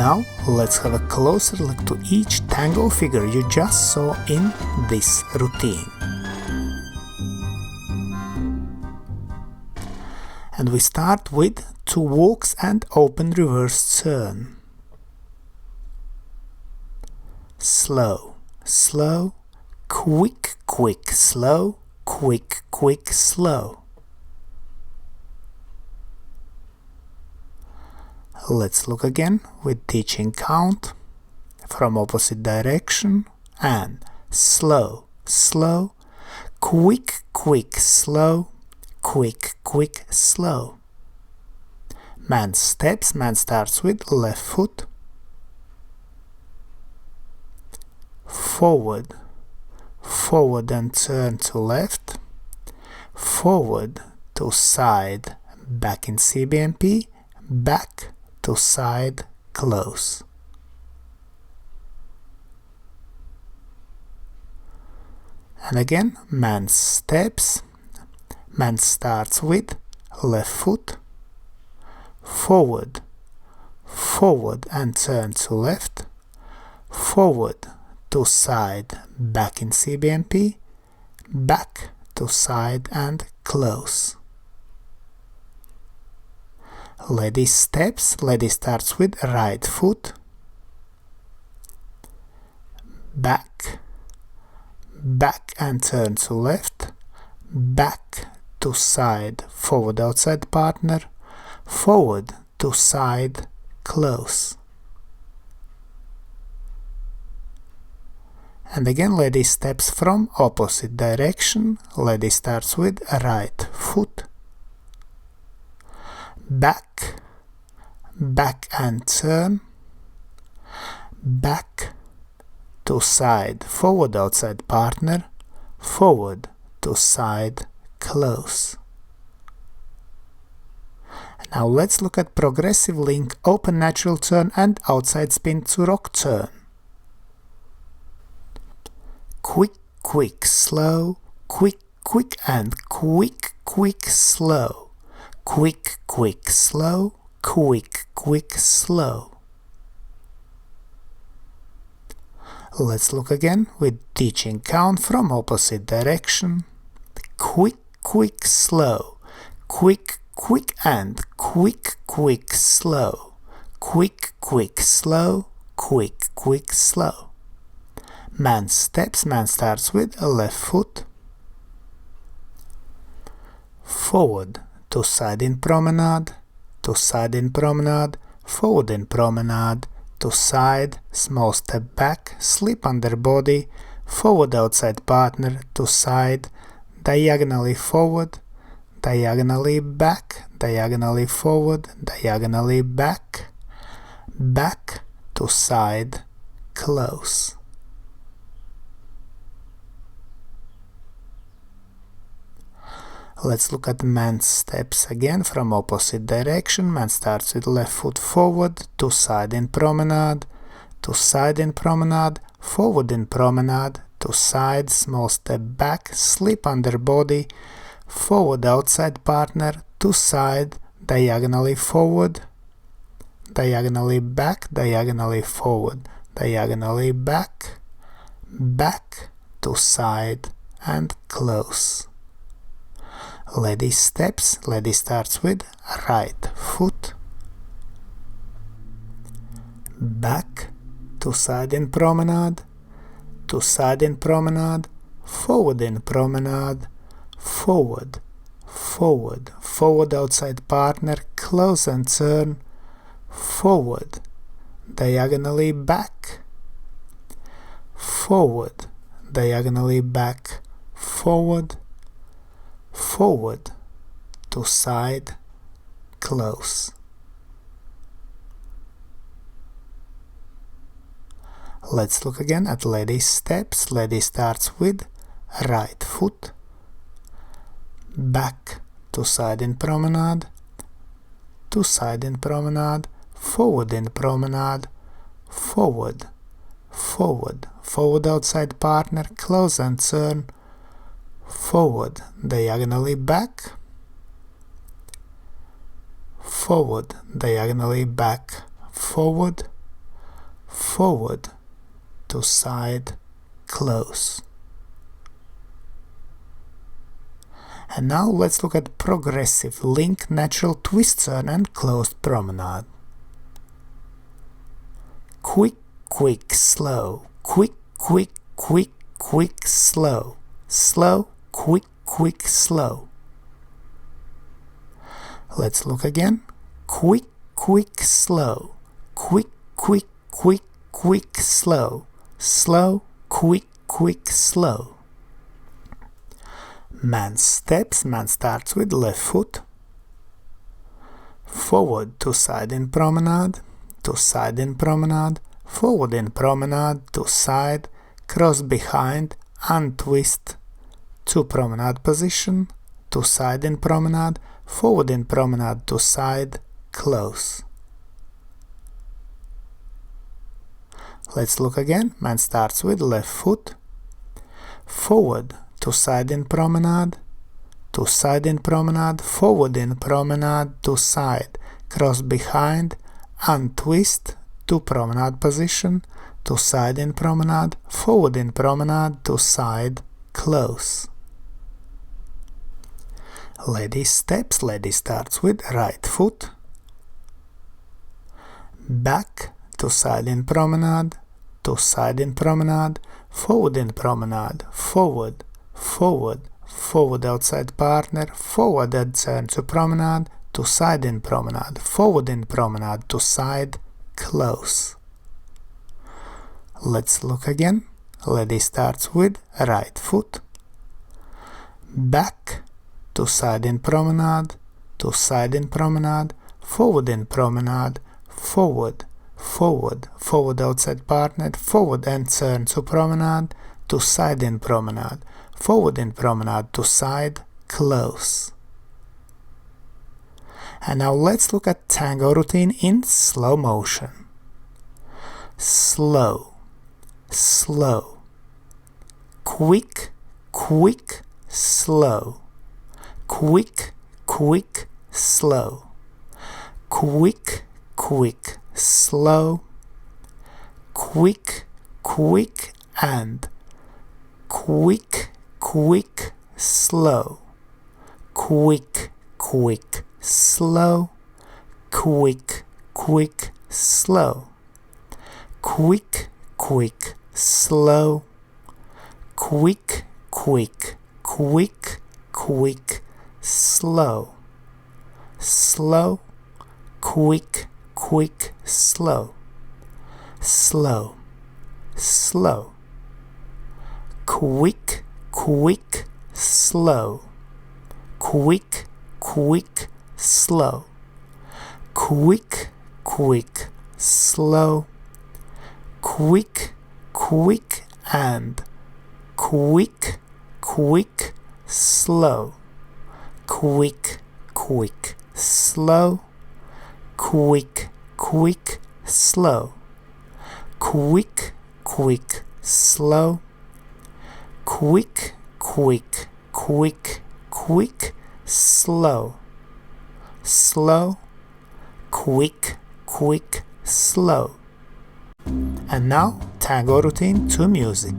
Now let's have a closer look to each tango figure you just saw in this routine. And we start with 2 walks and open reverse turn. Slow, slow, quick, quick, slow, quick, quick, slow. Let's look again with teaching count from opposite direction and slow, slow, quick, quick, slow, quick, quick, slow. Man steps, man starts with left foot, forward, forward and turn to left, forward to side, back in CBMP, back to side, close. And again, man steps, man starts with left foot, forward, forward and turn to left, forward to side, back in CBMP, back to side and close. Lady steps, lady starts with right foot, back, back and turn to left, back to side, forward outside partner, forward to side, close. And again, lady steps from opposite direction, lady starts with right foot, back, back and turn, back to side, forward outside partner, forward to side, close. Now let's look at progressive link, open natural turn and outside spin to rock turn. Quick, quick, slow, quick, quick and quick, quick, slow. Quick, quick, slow, quick, quick, slow. Let's look again with teaching count from opposite direction. Quick, quick, slow, quick, quick and quick, quick, slow. Quick, quick, slow, quick, quick, slow. Man steps, man starts with a left foot, forward to side in promenade, to side in promenade, forward in promenade, to side, small step back, slip under body, forward outside partner, to side, diagonally forward, diagonally back, diagonally forward, diagonally back, back to side, close. Let's look at man steps again from opposite direction. Man starts with left foot forward, to side in promenade, to side in promenade, forward in promenade, to side, small step back, slip under body, forward outside partner, to side, diagonally forward, diagonally back, diagonally forward, diagonally back, back to side and close. Lady steps, lady starts with right foot, back to side in promenade, to side in promenade, forward in promenade, forward, forward, forward outside partner, close and turn, forward, diagonally back, forward, diagonally back, forward, forward to side, close. Let's look again at lady steps. Lady starts with right foot, back to side in promenade, to side in promenade, forward in promenade, forward, forward, forward outside partner, close and turn, forward, diagonally back, forward, diagonally back, forward, forward, to side, close. And now let's look at progressive link, natural twist turn and closed promenade. Quick, quick, slow, quick, quick, quick, quick, slow, slow, quick, quick, slow. Let's look again. Quick, quick, slow, quick, quick, quick, quick, slow, slow, quick, quick, slow. Man steps, man starts with left foot, forward to side in promenade, to side in promenade, forward in promenade, to side, cross behind, untwist, to promenade position, to side in promenade, forward in promenade, to side, close. Let's look again. Man starts with left foot, forward to side in promenade, to side in promenade, forward in promenade, to side, cross behind, untwist, to promenade position, to side in promenade, forward in promenade, to side, close. Lady steps, lady starts with right foot, back to side in promenade, to side in promenade, forward in promenade, forward, forward, forward outside partner, forward and turn to promenade, to side in promenade, forward in promenade, to side, close. Let's look again. Lady starts with right foot, back to side in promenade, to side in promenade, forward in promenade, forward, forward, forward outside partner, forward and turn to promenade, to side in promenade, forward in promenade, to side, close. And now let's look at tango routine in slow motion. Slow, slow, quick, quick, slow, quick, quick, slow, quick, quick, slow, quick, quick and quick, quick, slow, quick, quick, slow, quick, quick, slow, quick, quick, slow, quick, quick, quick, quick, slow, slow, quick, quick, slow, slow, slow, quick, quick, slow, quick, quick, slow, quick, quick, slow, quick, quick and quick, quick, slow, quick, quick, slow, quick, quick, slow, quick, quick, slow, quick, quick, quick, quick, slow, slow, quick, quick, slow. And now tango routine to music.